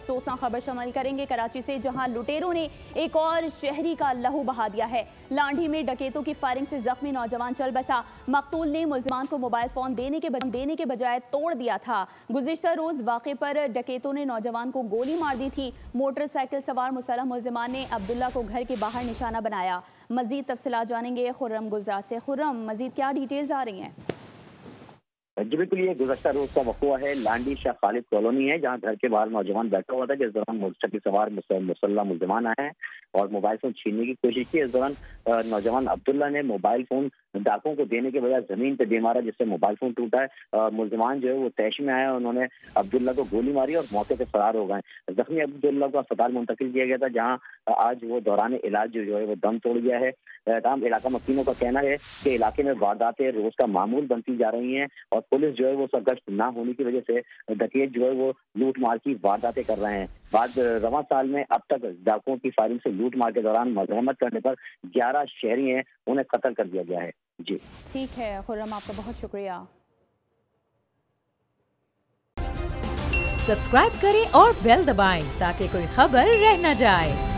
सोसा खबर शामिल करेंगे कराची से, जहां लुटेरों ने एक और शहरी का लहू बहा दिया है। लांढी में डकैतों की फायरिंग से जख्मी नौजवान चल बसा। मकतूल ने मुलजिमान को मोबाइल फोन देने के बजाय तोड़ दिया था। गुज़िश्ता रोज वाक़े पर डकैतों ने नौजवान को गोली मार दी थी। मोटरसाइकिल सवार मुसल्लह मुलजिमान ने अब्दुल्ला को घर के बाहर निशाना बनाया। मजीद तफसीलात जानेंगे खुर्रम गुलजार से। खुर्रम, मजीद क्या डिटेल्स आ रही हैं? जी बिल्कुल, ये गुज़श्ता रोज का वक़ुआ है। लांडी शाह खालिद कॉलोनी है, जहां घर के बाहर नौजवान बैठा हुआ था, जिस दौरान मोटरसाइकिल सवार मुसल्लह मुल्ज़िमान आए हैं और मोबाइल फोन छीनने की कोशिश की। इस दौरान नौजवान अब्दुल्ला ने मोबाइल फोन डाकुओं को देने के बजाय जमीन पे दे मारा, जिससे मोबाइल फोन टूटा है। मुल्ज़िमान जो है वो तैश में आया, उन्होंने अब्दुल्ला को गोली मारी और मौके से फरार हो गए। जख्मी अब्दुल्ला को अस्पताल मुंतकिल किया गया था, जहाँ आज वो दौरान इलाज जो है वो दम तोड़ गया है। तमाम इलाका मकीनों का कहना है कि इलाके में वारदातें रोज का मामूल बनती जा रही हैं और पुलिस जो है वो गश्त ना होने की वजह से डकैत जो है वो लूट मार की वारदातें कर रहे हैं। बाद रवां साल में अब तक डाकुओं की फायरिंग से लूट मार के दौरान मजहमत करने पर 11 शहरी हैं, उन्हें कत्ल कर दिया गया है। जी ठीक है खुर्रम, आपका बहुत शुक्रिया। सब्सक्राइब करें और बेल दबाएं ताकि कोई खबर रह न जाए।